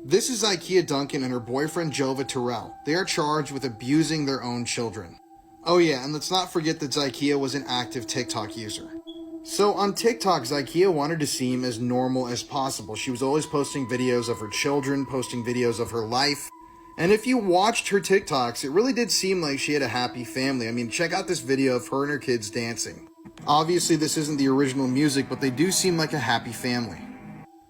This is Ikea Duncan and her boyfriend Jova Terrell. They are charged with abusing their own children. Oh yeah, and let's not forget that Zykia was an active TikTok user. So on TikTok, Zykia wanted to seem as normal as possible. She was always posting videos of her children, posting videos of her life. And if you watched her TikToks, it really did seem like she had a happy family. I mean, check out this video of her and her kids dancing. Obviously, this isn't the original music, but they do seem like a happy family.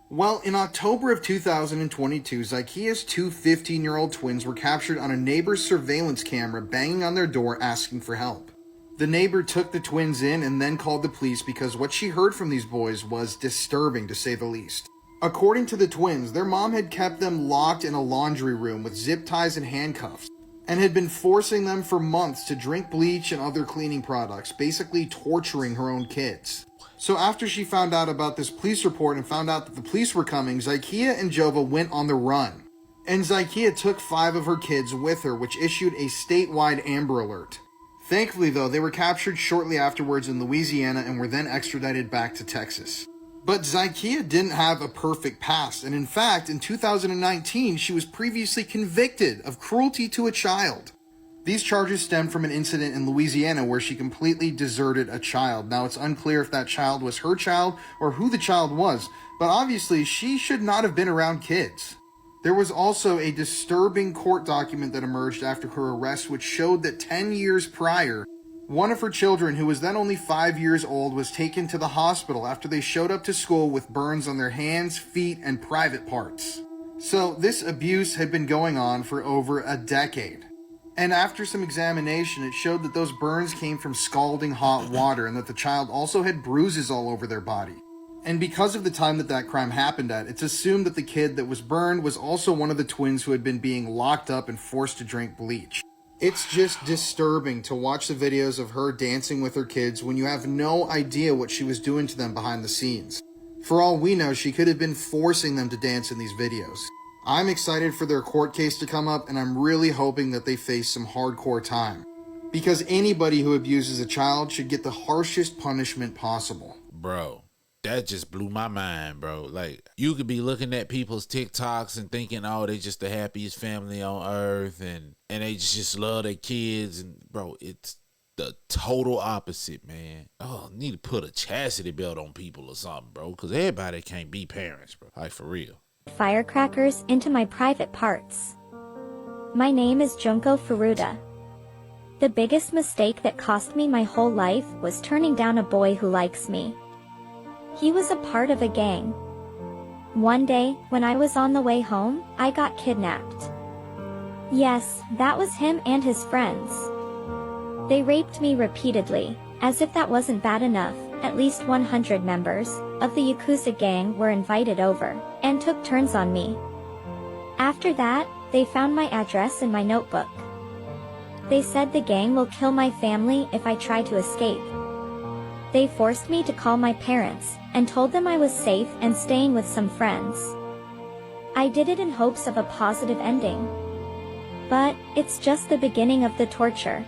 Well, in October of 2022, Zykia's two 15-year-old twins were captured on a neighbor's surveillance camera banging on their door asking for help. The neighbor took the twins in and then called the police because what she heard from these boys was disturbing, to say the least. According to the twins, their mom had kept them locked in a laundry room with zip ties and handcuffs, and had been forcing them for months to drink bleach and other cleaning products, basically torturing her own kids. So after she found out about this police report and found out that the police were coming, Zykia and Jova went on the run. And Zykia took 5 of her kids with her, which issued a statewide Amber Alert. Thankfully though, they were captured shortly afterwards in Louisiana and were then extradited back to Texas. But Zykia didn't have a perfect past, and in fact, in 2019, she was previously convicted of cruelty to a child. These charges stem from an incident in Louisiana where she completely deserted a child. Now, it's unclear if that child was her child or who the child was, but obviously she should not have been around kids. There was also a disturbing court document that emerged after her arrest which showed that 10 years prior, one of her children, who was then only 5 years old, was taken to the hospital after they showed up to school with burns on their hands, feet, and private parts. So this abuse had been going on for over a decade. And after some examination, it showed that those burns came from scalding hot water and that the child also had bruises all over their body. And because of the time that that crime happened at, it's assumed that the kid that was burned was also one of the twins who had been being locked up and forced to drink bleach. It's just disturbing to watch the videos of her dancing with her kids when you have no idea what she was doing to them behind the scenes. For all we know, she could have been forcing them to dance in these videos. I'm excited for their court case to come up, and I'm really hoping that they face some hardcore time. Because anybody who abuses a child should get the harshest punishment possible. Bro, that just blew my mind, bro. Like, you could be looking at people's TikToks and thinking, oh, they just the happiest family on earth, and they just love their kids. And, bro, it's the total opposite, man. Oh, need to put a chastity belt on people or something, bro, because everybody can't be parents, bro. Like, for real. Firecrackers into my private parts. My name is Junko Furuta. The biggest mistake that cost me my whole life was turning down a boy who likes me. He was a part of a gang. One day, when I was on the way home, I got kidnapped. Yes, that was him and his friends. They raped me repeatedly. As if that wasn't bad enough, at least 100 members of the Yakuza gang were invited over and took turns on me. After that, they found my address in my notebook. They said the gang will kill my family if I try to escape. They forced me to call my parents and told them I was safe and staying with some friends. I did it in hopes of a positive ending. But it's just the beginning of the torture.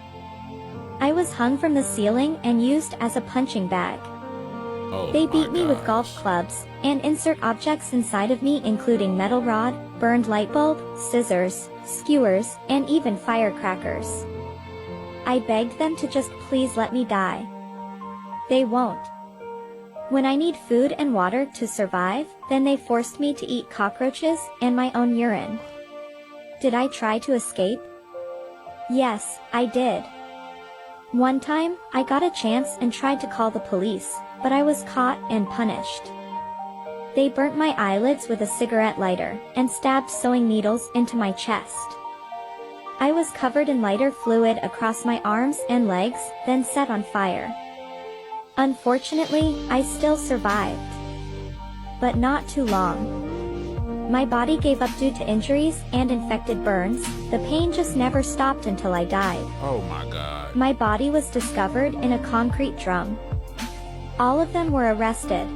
I was hung from the ceiling and used as a punching bag. They beat me with golf clubs and insert objects inside of me, including metal rod, burned light bulb, scissors, skewers, and even firecrackers. I begged them to just please let me die. They won't. When I need food and water to survive, then they forced me to eat cockroaches and my own urine. Did I try to escape? Yes, I did. One time, I got a chance and tried to call the police, but I was caught and punished. They burnt my eyelids with a cigarette lighter and stabbed sewing needles into my chest. I was covered in lighter fluid across my arms and legs, then set on fire. Unfortunately, I still survived. But not too long. My body gave up due to injuries and infected burns. The pain just never stopped until I died. Oh my God. My body was discovered in a concrete drum. All of them were arrested.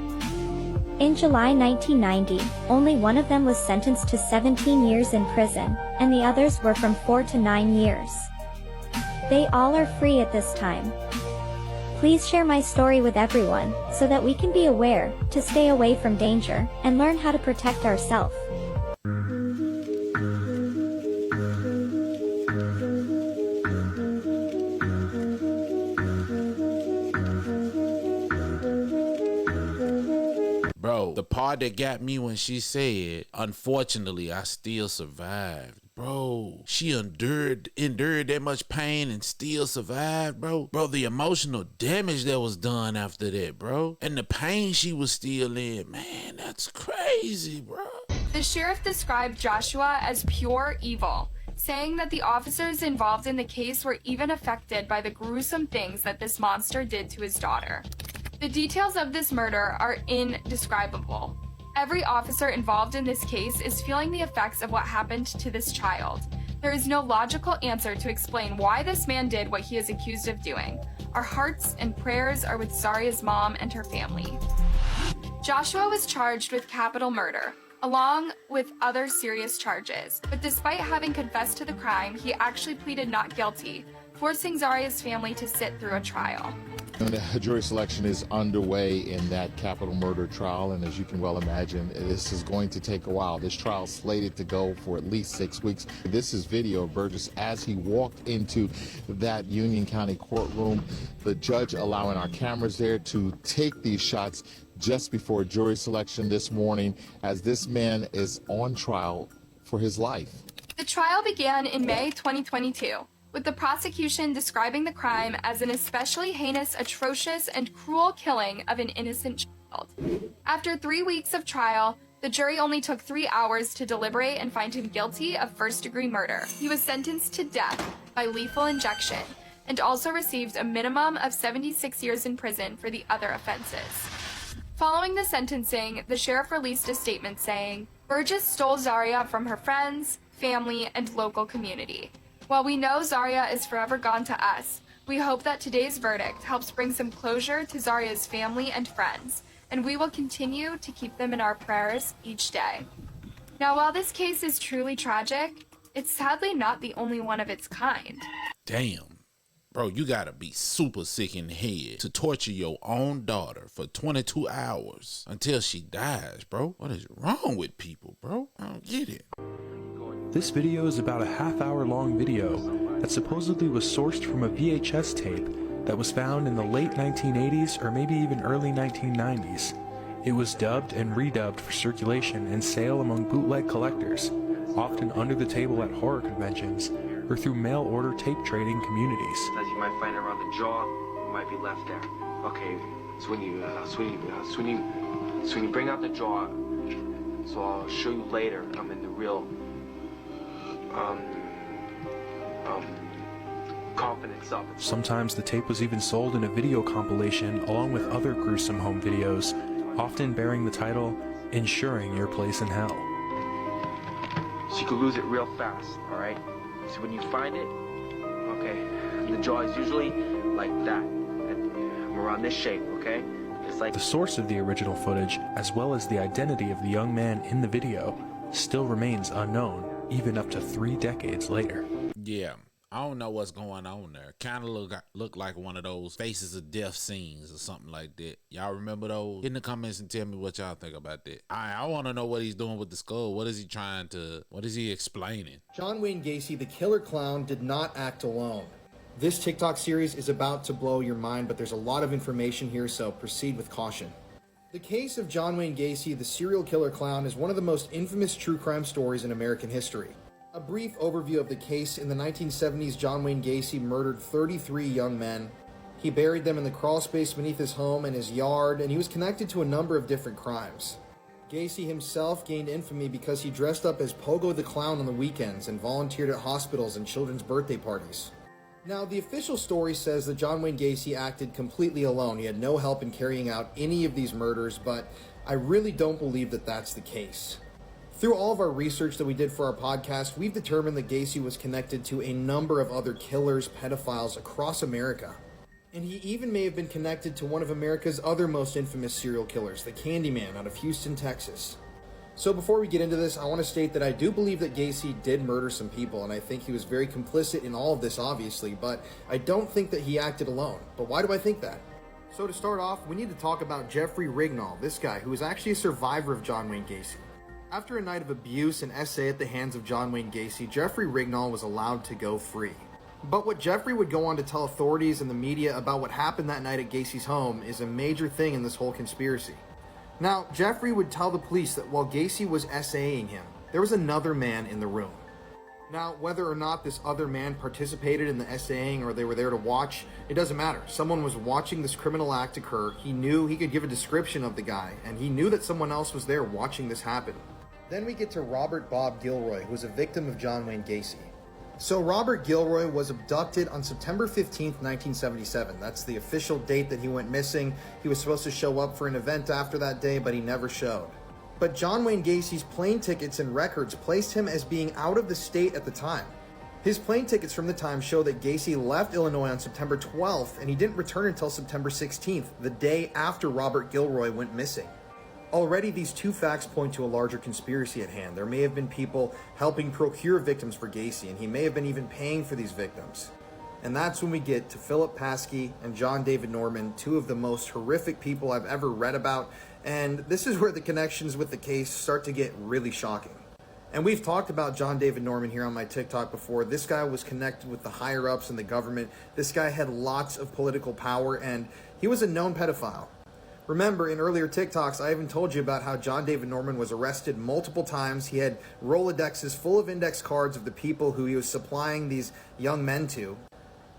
In July 1990, only one of them was sentenced to 17 years in prison, and the others were from 4 to 9 years. They all are free at this time. Please share my story with everyone, so that we can be aware, to stay away from danger, and learn how to protect ourselves. Bro, the part that got me when she said, unfortunately, I still survived. Bro, she endured that much pain and still survived, bro. Bro, the emotional damage that was done after that, bro. And the pain she was still in, man, that's crazy, bro. The sheriff described Joshua as pure evil, saying that the officers involved in the case were even affected by the gruesome things that this monster did to his daughter. The details of this murder are indescribable. Every officer involved in this case is feeling the effects of what happened to this child. There is no logical answer to explain why this man did what he is accused of doing. Our hearts and prayers are with Zaria's mom and her family. Joshua was charged with capital murder, along with other serious charges. But despite having confessed to the crime, he actually pleaded not guilty, forcing Zaria's family to sit through a trial. The jury selection is underway in that capital murder trial, and as you can well imagine, this is going to take a while. This trial is slated to go for at least 6 weeks. This is video of Burgess as he walked into that Union County courtroom, the judge allowing our cameras there to take these shots just before jury selection this morning, as this man is on trial for his life. The trial began in May 2022. With the prosecution describing the crime as an especially heinous, atrocious, and cruel killing of an innocent child. After 3 weeks of trial, the jury only took 3 hours to deliberate and find him guilty of first-degree murder. He was sentenced to death by lethal injection and also received a minimum of 76 years in prison for the other offenses. Following the sentencing, the sheriff released a statement saying, "Burgess stole Zaria from her friends, family, and local community. While we know Zaria is forever gone to us, we hope that today's verdict helps bring some closure to Zaria's family and friends, and we will continue to keep them in our prayers each day." Now, while this case is truly tragic, it's sadly not the only one of its kind. Damn. Bro, you gotta be super sick in the head to torture your own daughter for 22 hours until she dies, bro. What is wrong with people, bro? I don't get it. This video is about a half-hour-long video that supposedly was sourced from a VHS tape that was found in the late 1980s or maybe even early 1990s. It was dubbed and redubbed for circulation and sale among bootleg collectors, often under the table at horror conventions or through mail-order tape trading communities. As you might find around the jaw, it might be left there. Okay, so when you bring out the jaw, so I'll show you later. I'm in the real confidence of it. Sometimes the tape was even sold in a video compilation along with other gruesome home videos, often bearing the title, "Ensuring Your Place in Hell." So you can lose it real fast, alright? So when you find it, okay, the jaw is usually like that, around this shape, okay? It's like the source of the original footage, as well as the identity of the young man in the video, still remains unknown, even up to 3 decades later. Yeah, I don't know what's going on there. Kind of look like one of those Faces of Death scenes or something like that. Y'all remember those? In the comments and tell me what y'all think about that. I want to know what he's doing with the skull. What is he explaining? John Wayne Gacy, the killer clown, did not act alone. This TikTok series is about to blow your mind, but there's a lot of information here, so proceed with caution. The case of John Wayne Gacy, the serial killer clown, is one of the most infamous true crime stories in American history. A brief overview of the case: in the 1970s, John Wayne Gacy murdered 33 young men. He buried them in the crawl space beneath his home and his yard, and he was connected to a number of different crimes. Gacy himself gained infamy because he dressed up as Pogo the Clown on the weekends and volunteered at hospitals and children's birthday parties. Now, the official story says that John Wayne Gacy acted completely alone. He had no help in carrying out any of these murders, but I really don't believe that that's the case. Through all of our research that we did for our podcast, we've determined that Gacy was connected to a number of other killers, pedophiles across America. And he even may have been connected to one of America's other most infamous serial killers, the Candyman out of Houston, Texas. So before we get into this, I want to state that I do believe that Gacy did murder some people, and I think he was very complicit in all of this, obviously, but I don't think that he acted alone. But why do I think that? So to start off, we need to talk about Jeffrey Rignall, this guy, who was actually a survivor of John Wayne Gacy. After a night of abuse and SA at the hands of John Wayne Gacy, Jeffrey Rignall was allowed to go free. But what Jeffrey would go on to tell authorities and the media about what happened that night at Gacy's home is a major thing in this whole conspiracy. Now, Jeffrey would tell the police that while Gacy was SAing him, there was another man in the room. Now, whether or not this other man participated in the SAing or they were there to watch, it doesn't matter. Someone was watching this criminal act occur. He knew he could give a description of the guy, and he knew that someone else was there watching this happen. Then we get to Robert Bob Gilroy, who was a victim of John Wayne Gacy. So Robert Gilroy was abducted on September 15th, 1977. That's the official date that he went missing. He was supposed to show up for an event after that day, but he never showed. But John Wayne Gacy's plane tickets and records placed him as being out of the state at the time. His plane tickets from the time show that Gacy left Illinois on September 12th, and he didn't return until September 16th, the day after Robert Gilroy went missing. Already, these two facts point to a larger conspiracy at hand. There may have been people helping procure victims for Gacy, and he may have been even paying for these victims. And that's when we get to Philip Paskey and John David Norman, two of the most horrific people I've ever read about, and this is where the connections with the case start to get really shocking. And we've talked about John David Norman here on my TikTok before. This guy was connected with the higher-ups in the government. This guy had lots of political power, and he was a known pedophile. Remember, in earlier TikToks, I even told you about how John David Norman was arrested multiple times. He had Rolodexes full of index cards of the people who he was supplying these young men to.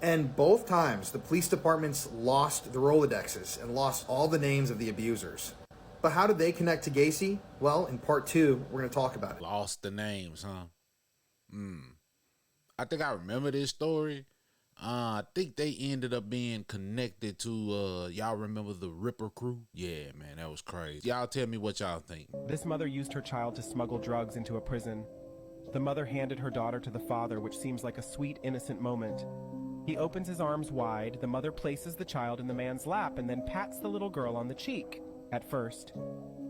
And both times, the police departments lost the Rolodexes and lost all the names of the abusers. But how did they connect to Gacy? Well, in part 2, we're going to talk about it. Lost the names, huh? I think I remember this story. I think they ended up being connected to, y'all remember the Ripper crew? Yeah, man, that was crazy. Y'all tell me what y'all think. This mother used her child to smuggle drugs into a prison. The mother handed her daughter to the father, which seems like a sweet, innocent moment. He opens his arms wide, the mother places the child in the man's lap and then pats the little girl on the cheek. At first,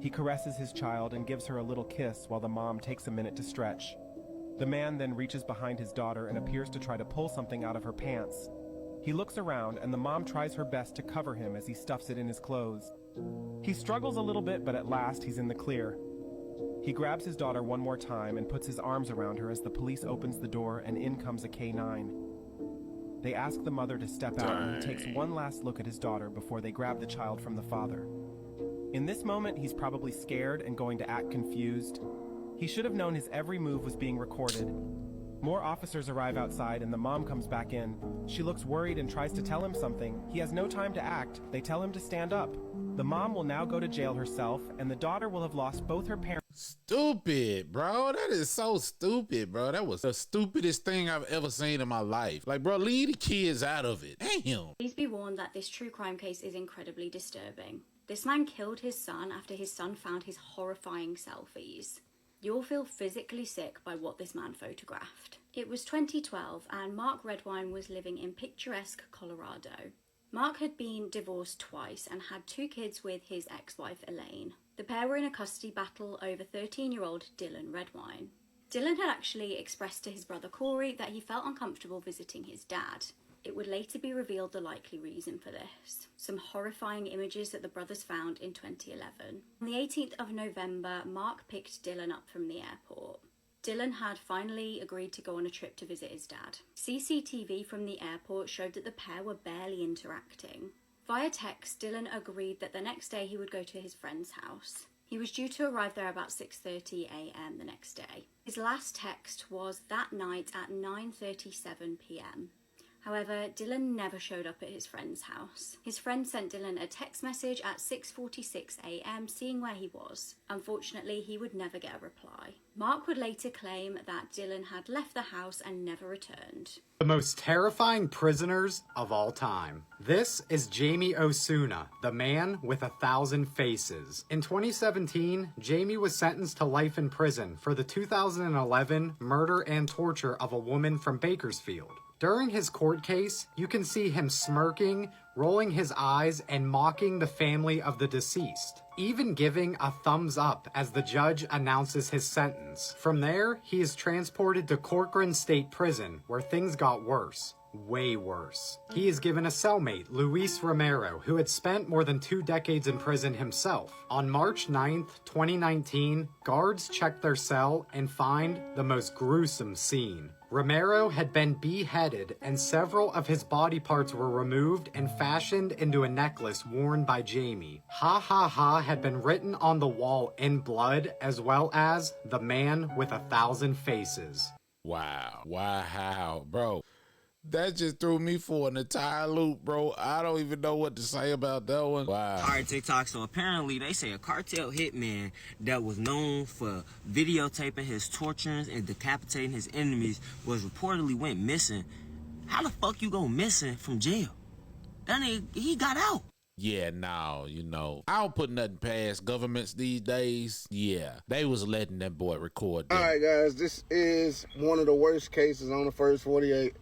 he caresses his child and gives her a little kiss while the mom takes a minute to stretch. The man then reaches behind his daughter and appears to try to pull something out of her pants. He looks around and the mom tries her best to cover him as he stuffs it in his clothes. He struggles a little bit, but at last he's in the clear. He grabs his daughter one more time and puts his arms around her as the police opens the door and in comes a K-9. They ask the mother to step out and he takes one last look at his daughter before they grab the child from the father. In this moment, he's probably scared and going to act confused. He should have known his every move was being recorded. More officers arrive outside and the mom comes back in. She looks worried and tries to tell him something. He has no time to act. They tell him to stand up. The mom will now go to jail herself and the daughter will have lost both her parents. Stupid, bro. That is so stupid, bro. That was the stupidest thing I've ever seen in my life. Like, bro, leave the kids out of it. Damn. Please be warned that this true crime case is incredibly disturbing. This man killed his son after his son found his horrifying selfies. You'll feel physically sick by what this man photographed. It was 2012 and Mark Redwine was living in picturesque Colorado. Mark had been divorced twice and had 2 kids with his ex-wife Elaine. The pair were in a custody battle over 13-year-old Dylan Redwine. Dylan had actually expressed to his brother Corey that he felt uncomfortable visiting his dad. It would later be revealed the likely reason for this. Some horrifying images that the brothers found in 2011. On the 18th of November, Mark picked Dylan up from the airport. Dylan had finally agreed to go on a trip to visit his dad. CCTV from the airport showed that the pair were barely interacting. Via text, Dylan agreed that the next day he would go to his friend's house. He was due to arrive there about 6:30 a.m. the next day. His last text was that night at 9:37 p.m. However, Dylan never showed up at his friend's house. His friend sent Dylan a text message at 6:46 a.m. seeing where he was. Unfortunately, he would never get a reply. Mark would later claim that Dylan had left the house and never returned. The most terrifying prisoners of all time. This is Jamie Osuna, the man with 1,000 faces. In 2017, Jamie was sentenced to life in prison for the 2011 murder and torture of a woman from Bakersfield. During his court case, you can see him smirking, rolling his eyes, and mocking the family of the deceased, even giving a thumbs up as the judge announces his sentence. From there, he is transported to Corcoran State Prison, where things got worse. Way worse. He is given a cellmate, Luis Romero, who had spent more than 2 decades in prison himself. On March 9th, 2019, guards checked their cell and find the most gruesome scene. Romero had been beheaded and several of his body parts were removed and fashioned into a necklace worn by Jamie. Ha ha ha had been written on the wall in blood, as well as the man with 1,000 faces. Wow. Wow, bro. That just threw me for an entire loop, bro. I don't even know what to say about that one. Wow. All right, TikTok. So apparently they say a cartel hitman that was known for videotaping his torturings and decapitating his enemies was reportedly went missing. How the fuck you go missing from jail? That nigga, he got out. Yeah, no, you know, I don't put nothing past governments these days. Yeah, they was letting that boy record them. All right, guys, this is one of the worst cases on the first 48.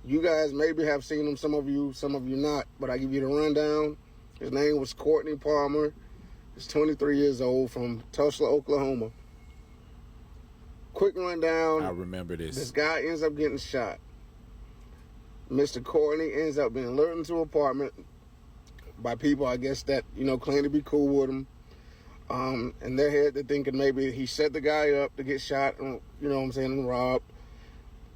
You guys maybe have seen him, some of you not, but I give you the rundown. His name was Courtney Palmer. He's 23 years old from Tulsa, Oklahoma. Quick rundown. I remember this. This guy ends up getting shot. Mr. Courtney ends up being lured into an apartment by people, I guess, that, you know, claim to be cool with him. In their head, they're thinking maybe he set the guy up to get shot, you know what I'm saying, and robbed.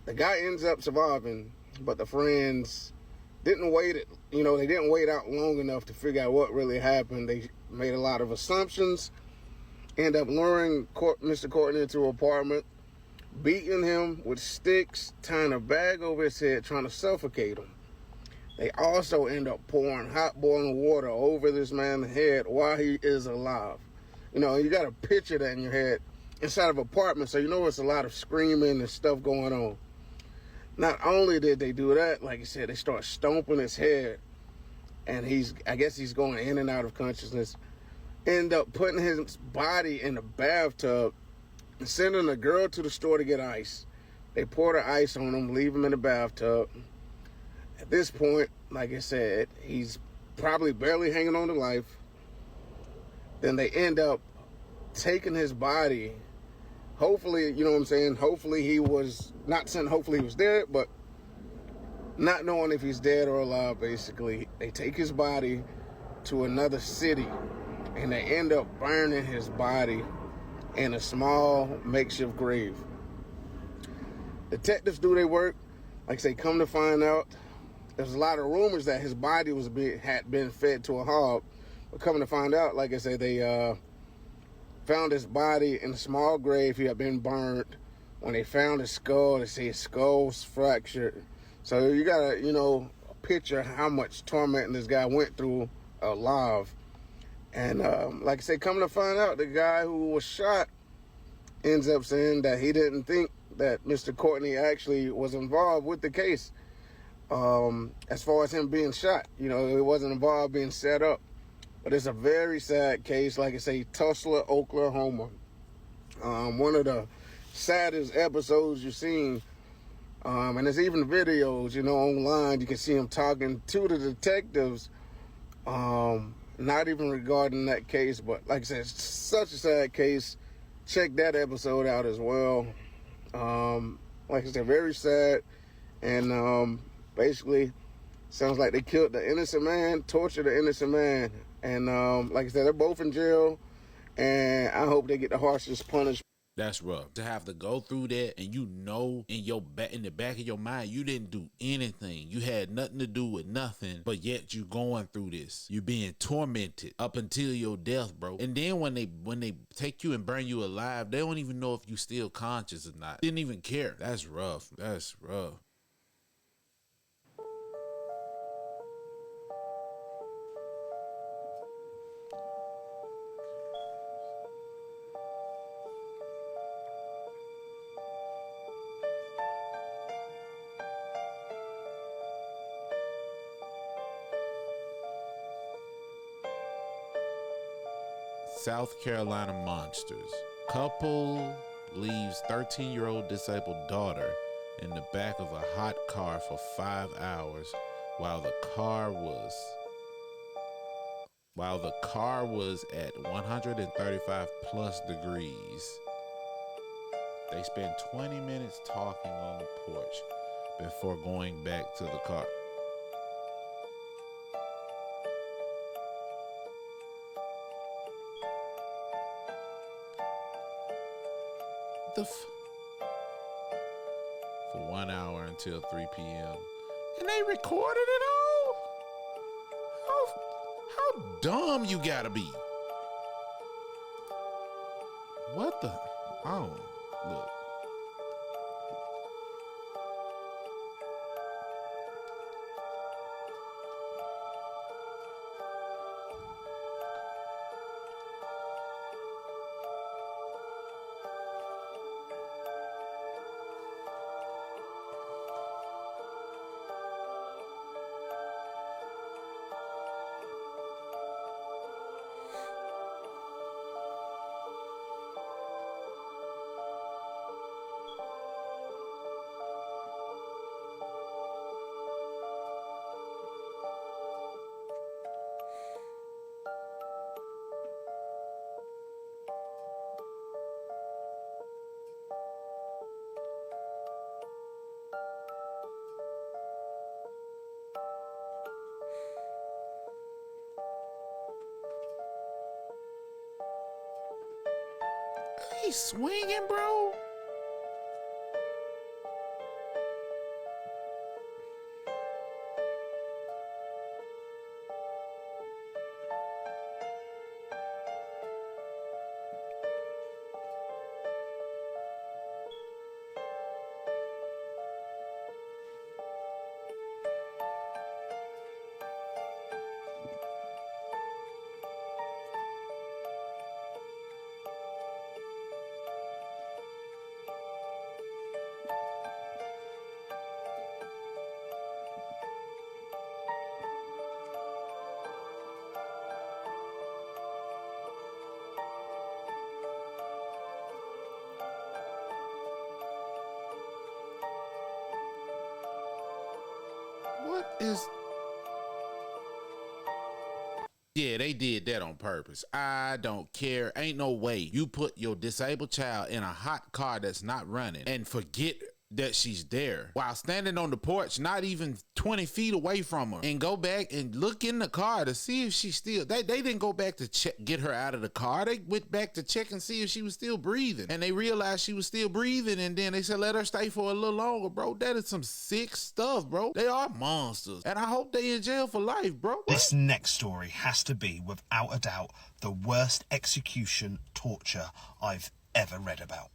The guy ends up surviving. But the friends didn't wait out long enough to figure out what really happened. They made a lot of assumptions, end up luring Mr. Courtney into an apartment, beating him with sticks, tying a bag over his head, trying to suffocate him. They also end up pouring hot boiling water over this man's head while he is alive. You know, you got a picture that in your head inside of an apartment, so you know it's a lot of screaming and stuff going on. Not only did they do that, like I said, they start stomping his head, and I guess he's going in and out of consciousness. End up putting his body in a bathtub and sending a girl to the store to get ice. They pour the ice on him, leave him in the bathtub. At this point, like I said, he's probably barely hanging on to life. Then they end up taking his body. Hopefully, you know what I'm saying, hopefully he was, not saying hopefully he was dead, but not knowing if he's dead or alive, basically. They take his body to another city, and they end up burning his body in a small makeshift grave. Detectives do their work. Like I say, come to find out, there's a lot of rumors that his body had been fed to a hog, but coming to find out, like I say, they found his body in a small grave. He had been burned. When they found his skull, they say his skull was fractured. So you gotta, you know, picture how much torment this guy went through alive. And like I said, coming to find out, the guy who was shot ends up saying that he didn't think that Mr. Courtney actually was involved with the case. As far as him being shot, you know, it wasn't involved being set up. But it's a very sad case, like I say, Tulsa, Oklahoma. One of the saddest episodes you've seen. And there's even videos, you know, online. You can see him talking to the detectives, not even regarding that case. But like I said, it's such a sad case. Check that episode out as well. Like I said, very sad. And basically, sounds like they killed the innocent man, tortured the innocent man. And like I said, they're both in jail, and I hope they get the harshest punishment. That's rough. To have to go through that, and you know in the back of your mind, you didn't do anything. You had nothing to do with nothing, but yet you going through this. You're being tormented up until your death, bro. And then when they take you and burn you alive, they don't even know if you still conscious or not. Didn't even care. That's rough. That's rough. South Carolina monsters. Couple leaves 13-year-old disabled daughter in the back of a hot car for 5 hours while the car was at 135 plus degrees. They spent 20 minutes talking on the porch before going back to the car. For 1 hour until 3 p.m. And they recorded it all? How dumb you gotta be. What the? Oh, look. He's swinging, bro. What is... Yeah, they did that on purpose. I don't care. Ain't no way you put your disabled child in a hot car that's not running and forget that she's there while standing on the porch, not even 20 feet away from her, and go back and look in the car to see if she's still... They didn't go back to check, get her out of the car. They went back to check and see if she was still breathing, and they realized she was still breathing, and then they said let her stay for a little longer. Bro, that is some sick stuff, bro. They are monsters, and I hope they in jail for life, bro. This next story has to be, without a doubt, the worst execution torture I've ever read about.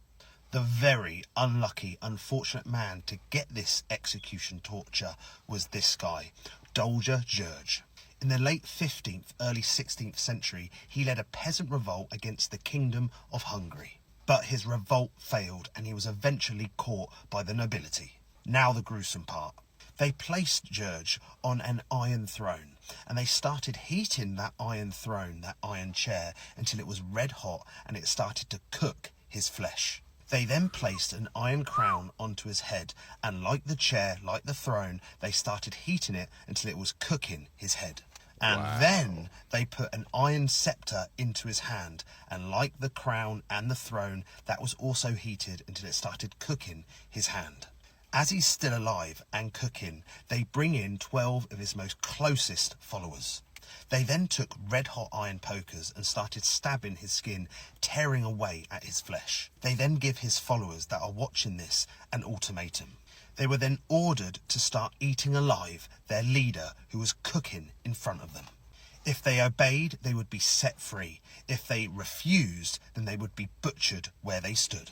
The very unlucky, unfortunate man to get this execution torture was this guy, Dolja George. In the late 15th, early 16th century, he led a peasant revolt against the Kingdom of Hungary. But his revolt failed and he was eventually caught by the nobility. Now the gruesome part. They placed George on an iron throne and they started heating that iron throne, that iron chair, until it was red hot and it started to cook his flesh. They then placed an iron crown onto his head, and like the chair, like the throne, they started heating it until it was cooking his head. And then they put an iron scepter into his hand, and like the crown and the throne, that was also heated until it started cooking his hand. As he's still alive and cooking, they bring in 12 of his most closest followers. They then took red-hot iron pokers and started stabbing his skin, tearing away at his flesh. They then give his followers that are watching this an ultimatum. They were then ordered to start eating alive their leader who was cooking in front of them. If they obeyed, they would be set free. If they refused, then they would be butchered where they stood.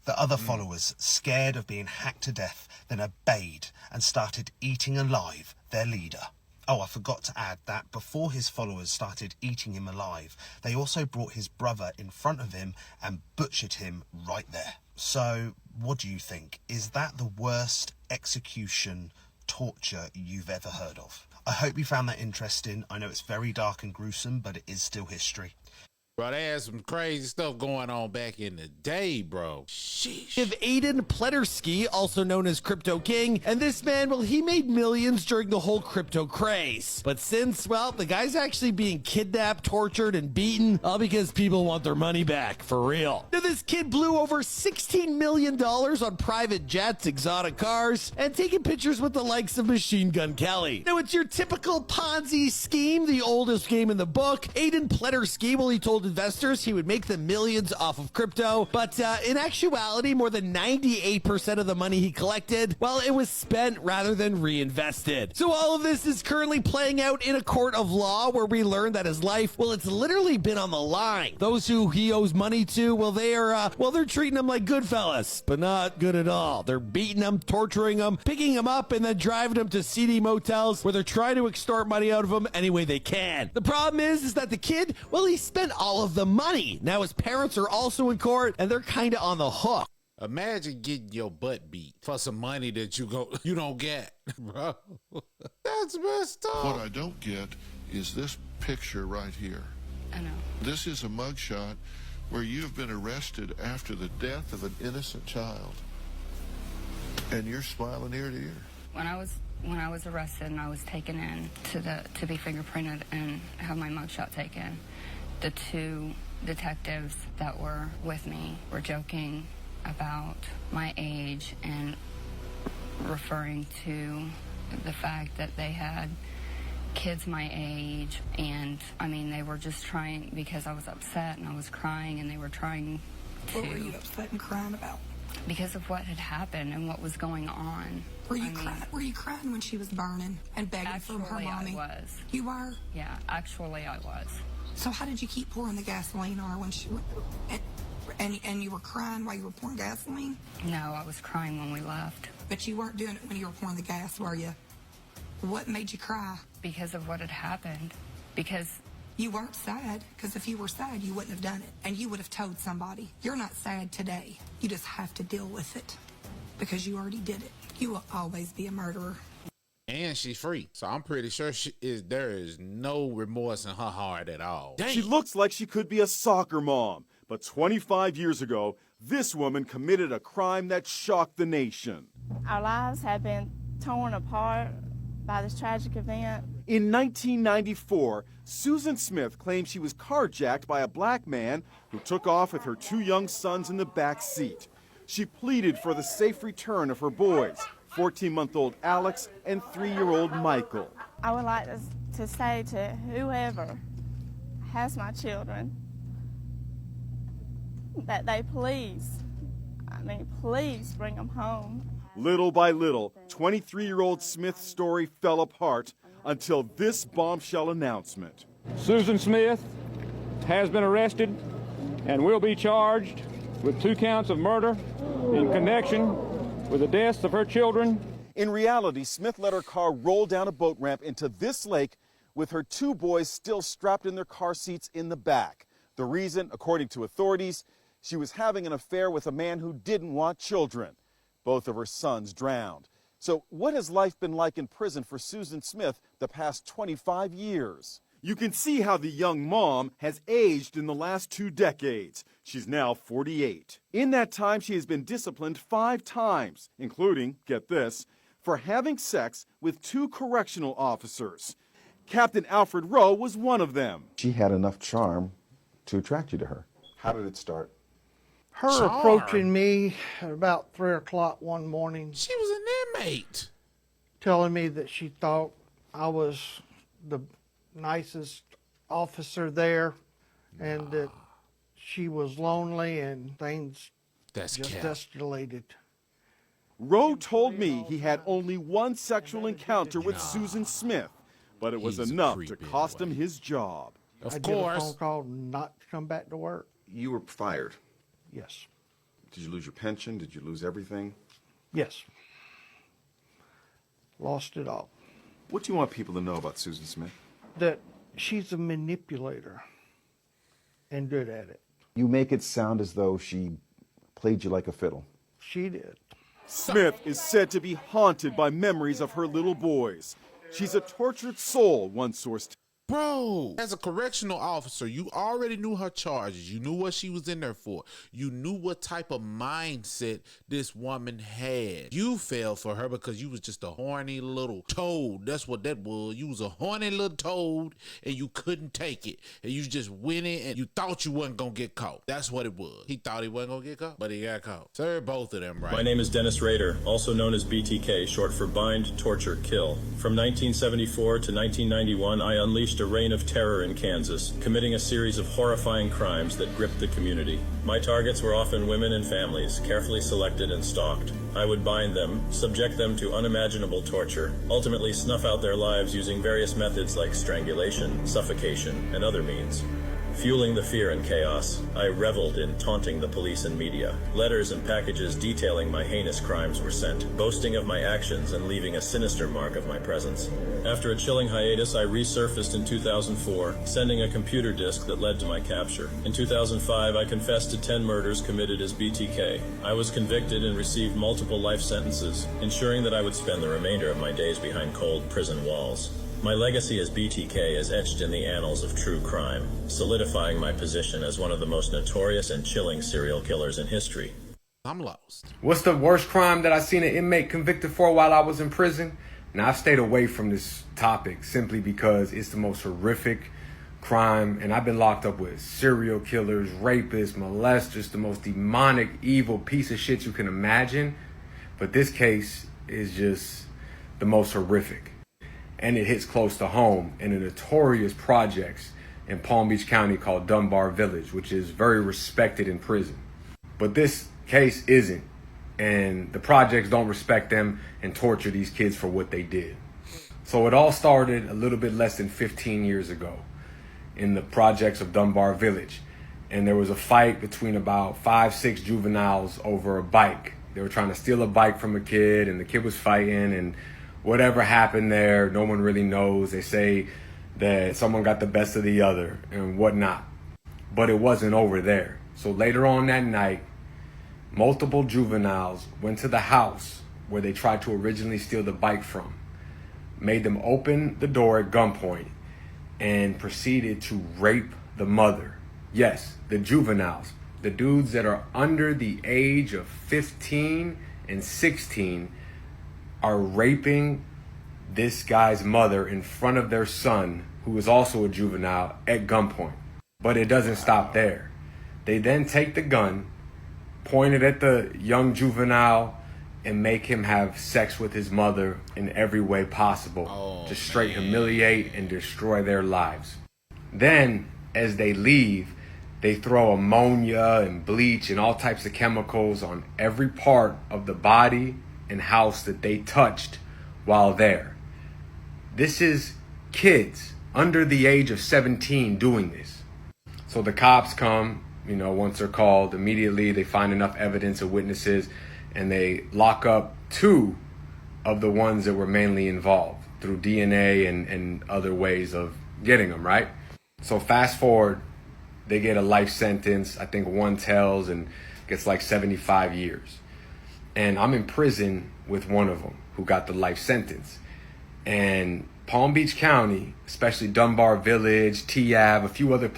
The other followers, scared of being hacked to death, then obeyed and started eating alive their leader. Oh, I forgot to add that before his followers started eating him alive, they also brought his brother in front of him and butchered him right there. So, what do you think? Is that the worst execution torture you've ever heard of? I hope you found that interesting. I know it's very dark and gruesome, but it is still history. Bro, they had some crazy stuff going on back in the day, bro. Sheesh. Of Aiden Pledersky, also known as Crypto King, and this man, well, he made millions during the whole crypto craze. But since, well, the guy's actually being kidnapped, tortured, and beaten, all because people want their money back, for real. Now, this kid blew over $16 million on private jets, exotic cars, and taking pictures with the likes of Machine Gun Kelly. Now, it's your typical Ponzi scheme, the oldest game in the book. Aiden Pledersky, well, he told investors he would make them millions off of crypto, but in actuality, more than 98% of the money he collected, well, it was spent rather than reinvested. So all of this is currently playing out in a court of law where we learn that his life, well, it's literally been on the line. Those who he owes money to, well, they're treating him like good fellas, but not good at all. They're beating him, torturing him, picking him up, and then driving him to seedy motels where they're trying to extort money out of him any way they can. The problem is that the kid, well, he spent all of the money. Now his parents are also in court, and they're kind of on the hook. Imagine getting your butt beat for some money that you don't get, bro. That's messed up. What I don't get is this picture right here. I know. This is a mugshot where you've been arrested after the death of an innocent child, and you're smiling ear to ear. When I was arrested and I was taken in to be fingerprinted and have my mugshot taken, the two detectives that were with me were joking about my age and referring to the fact that they had kids my age, and I mean, they were just trying, because I was upset and I was crying, and they were trying to... What were you upset and crying about? Because of what had happened and what was going on. Were you crying when she was burning and begging for her mommy? Actually, I was. You were? Yeah, actually, I was. So how did you keep pouring the gasoline on her when she... And you were crying while you were pouring gasoline? No, I was crying when we left. But you weren't doing it when you were pouring the gas, were you? What made you cry? Because of what had happened. Because... You weren't sad, because if you were sad, you wouldn't have done it. And you would have told somebody. You're not sad today. You just have to deal with it. Because you already did it. You will always be a murderer. And she's free. So I'm pretty sure there is no remorse in her heart at all. She looks like she could be a soccer mom. But 25 years ago, this woman committed a crime that shocked the nation. Our lives have been torn apart by this tragic event. In 1994, Susan Smith claimed she was carjacked by a black man who took off with her two young sons in the back seat. She pleaded for the safe return of her boys, 14-month-old Alex and 3-year-old Michael. I would like to say to whoever has my children that they please bring them home. Little by little, 23-year-old Smith's story fell apart until this bombshell announcement. Susan Smith has been arrested and will be charged with 2 counts of murder in connection with the deaths of her children. In reality, Smith let her car roll down a boat ramp into this lake with her 2 boys still strapped in their car seats in the back. The reason, according to authorities, she was having an affair with a man who didn't want children. Both of her sons drowned. So what has life been like in prison for Susan Smith the past 25 years? You can see how the young mom has aged in the last 2 decades. She's now 48. In that time, she has been disciplined 5 times, including, get this, for having sex with 2 correctional officers. Captain Alfred Rowe was one of them. She had enough charm to attract you to her. How did it start? Her approaching me at about 3 o'clock one morning. She was an inmate. Telling me that she thought I was the nicest officer there, and that she was lonely, and things just escalated. Rowe told me he had only one sexual encounter with Susan Smith, but it was enough to cost him his job. I get a phone call not to come back to work. You were fired. Yes. Did you lose your pension? Did you lose everything? Yes. Lost it all. What do you want people to know about Susan Smith? That she's a manipulator and good at it. You make it sound as though she played you like a fiddle. She did. Smith is said to be haunted by memories of her little boys. She's a tortured soul, one source. Bro, as a correctional officer, you already knew her charges. You knew what she was in there for. You knew what type of mindset this woman had. You fell for her because you was just a horny little toad. That's what that was. You was a horny little toad and you couldn't take it. And you just went in and you thought you wasn't going to get caught. That's what it was. He thought he wasn't going to get caught, but he got caught. Serve both of them right. My name is Dennis Rader, also known as BTK, short for Bind, Torture, Kill. From 1974 to 1991, I unleashed a reign of terror in Kansas, committing a series of horrifying crimes that gripped the community. My targets were often women and families, carefully selected and stalked. I would bind them, subject them to unimaginable torture, ultimately snuff out their lives using various methods like strangulation, suffocation, and other means. Fueling the fear and chaos, I reveled in taunting the police and media. Letters and packages detailing my heinous crimes were sent, boasting of my actions and leaving a sinister mark of my presence. After a chilling hiatus, I resurfaced in 2004, sending a computer disk that led to my capture. In 2005, I confessed to 10 murders committed as BTK. I was convicted and received multiple life sentences, ensuring that I would spend the remainder of my days behind cold prison walls. My legacy as BTK is etched in the annals of true crime, solidifying my position as one of the most notorious and chilling serial killers in history. I'm lost. What's the worst crime that I seen an inmate convicted for while I was in prison? Now, I've stayed away from this topic simply because it's the most horrific crime, and I've been locked up with serial killers, rapists, molesters, the most demonic, evil piece of shit you can imagine. But this case is just the most horrific. And it hits close to home in a notorious projects in Palm Beach County called Dunbar Village, which is very respected in prison. But this case isn't, and the projects don't respect them and torture these kids for what they did. So it all started a little bit less than 15 years ago in the projects of Dunbar Village. And there was a fight between about 5-6 juveniles over a bike. They were trying to steal a bike from a kid, and the kid was fighting, and whatever happened there, no one really knows. They say that someone got the best of the other and whatnot. But it wasn't over there. So later on that night, multiple juveniles went to the house where they tried to originally steal the bike from, made them open the door at gunpoint, and proceeded to rape the mother. Yes, the juveniles, the dudes that are under the age of 15 and 16, are raping this guy's mother in front of their son, who is also a juvenile, at gunpoint. But it doesn't stop there. They then take the gun, point it at the young juvenile, and make him have sex with his mother in every way possible to straight humiliate and destroy their lives. Then, as they leave, they throw ammonia and bleach and all types of chemicals on every part of the body and house that they touched while there. This is kids under the age of 17 doing this. So the cops come, once they're called, immediately they find enough evidence of witnesses, and they lock up 2 of the ones that were mainly involved through DNA and other ways of getting them, right? So fast forward, they get a life sentence. I think one tells and gets like 75 years. And I'm in prison with one of them who got the life sentence. And Palm Beach County, especially Dunbar Village, T-Ave, a few other,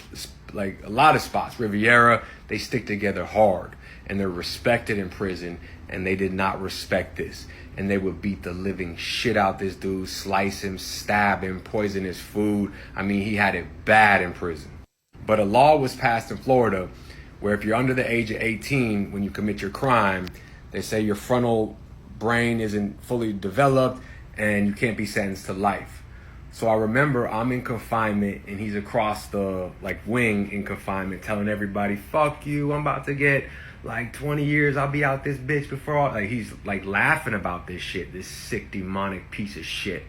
like a lot of spots, Riviera, they stick together hard. And they're respected in prison, and they did not respect this. And they would beat the living shit out this dude, slice him, stab him, poison his food. I mean, he had it bad in prison. But a law was passed in Florida where if you're under the age of 18, when you commit your crime, they say your frontal brain isn't fully developed and you can't be sentenced to life. So I remember I'm in confinement and he's across the wing in confinement telling everybody, fuck you, I'm about to get 20 years, I'll be out this bitch before all. He's laughing about this shit, this sick demonic piece of shit.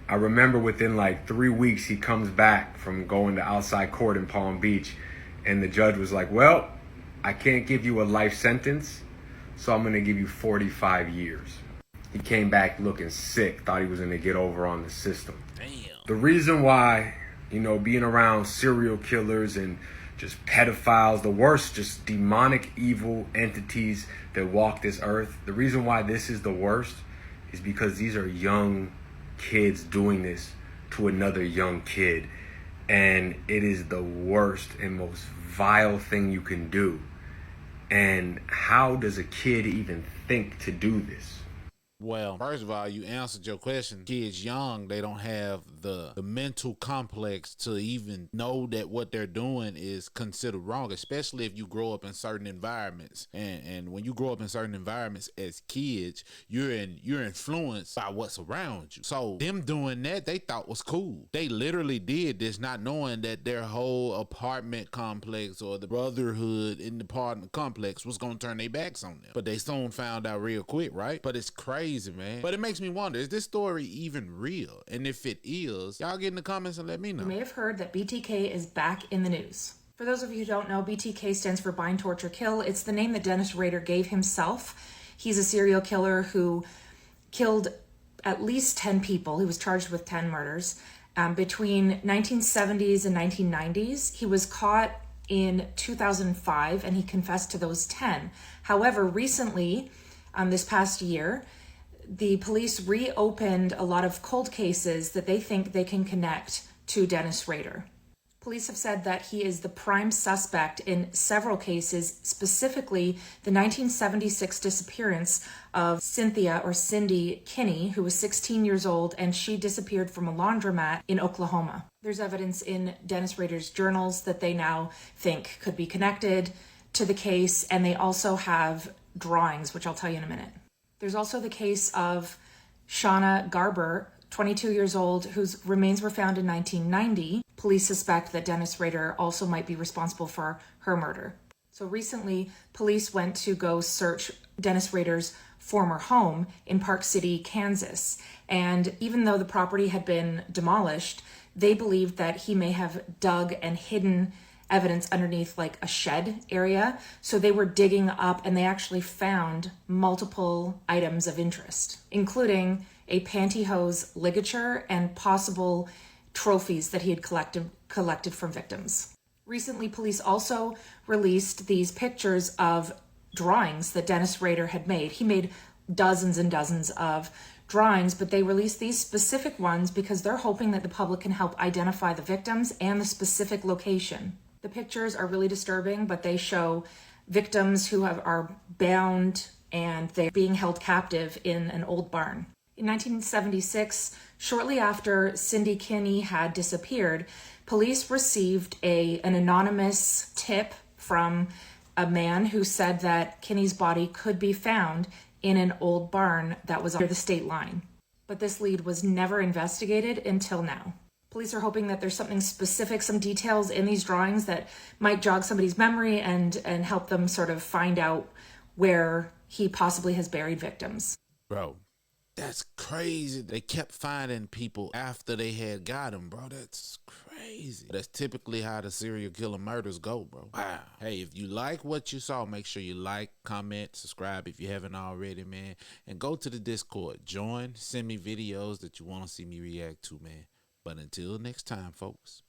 I remember within 3 weeks he comes back from going to outside court in Palm Beach, and the judge was like, well, I can't give you a life sentence, so I'm going to give you 45 years. He came back looking sick, thought he was going to get over on the system. Damn. The reason why, being around serial killers and just pedophiles, the worst, just demonic evil entities that walk this earth, the reason why this is the worst is because these are young kids doing this to another young kid. And it is the worst and most vile thing you can do. And how does a kid even think to do this? Well, first of all, you answered your question. Kids young, they don't have the mental complex to even know that what they're doing is considered wrong, especially if you grow up in certain environments. And when you grow up in certain environments as kids, you're influenced by what's around you. So them doing that, they thought was cool. They literally did this not knowing that their whole apartment complex or the brotherhood in the apartment complex was going to turn their backs on them. But they soon found out real quick, right? But it's crazy, man. But it makes me wonder, is this story even real? And if it is, y'all get in the comments and let me know. You may have heard that BTK is back in the news. For those of you who don't know, BTK stands for Bind, Torture, Kill. It's the name that Dennis Rader gave himself. He's a serial killer who killed at least 10 people. He was charged with 10 murders. Between 1970s and 1990s, he was caught in 2005 and he confessed to those 10. However, recently, this past year, the police reopened a lot of cold cases that they think they can connect to Dennis Rader. Police have said that he is the prime suspect in several cases, specifically the 1976 disappearance of Cynthia or Cindy Kinney, who was 16 years old, and she disappeared from a laundromat in Oklahoma. There's evidence in Dennis Rader's journals that they now think could be connected to the case, and they also have drawings, which I'll tell you in a minute. There's also the case of Shauna Garber, 22 years old, whose remains were found in 1990. Police suspect that Dennis Rader also might be responsible for her murder. So recently, police went to go search Dennis Rader's former home in Park City, Kansas. And even though the property had been demolished, they believed that he may have dug and hidden evidence underneath like a shed area. So they were digging up and they actually found multiple items of interest, including a pantyhose ligature and possible trophies that he had collected from victims. Recently, police also released these pictures of drawings that Dennis Rader had made. He made dozens and dozens of drawings, but they released these specific ones because they're hoping that the public can help identify the victims and the specific location. The pictures are really disturbing, but they show victims who are bound and they're being held captive in an old barn. In 1976, shortly after Cindy Kinney had disappeared, police received an anonymous tip from a man who said that Kinney's body could be found in an old barn that was under the state line. But this lead was never investigated until now. Police are hoping that there's something specific, some details in these drawings that might jog somebody's memory and help them sort of find out where he possibly has buried victims. Bro, that's crazy. They kept finding people after they had got him, bro. That's crazy. That's typically how the serial killer murders go, bro. Wow. Hey, if you like what you saw, make sure you like, comment, subscribe if you haven't already, man. And go to the Discord. Join, send me videos that you want to see me react to, man. But until next time, folks.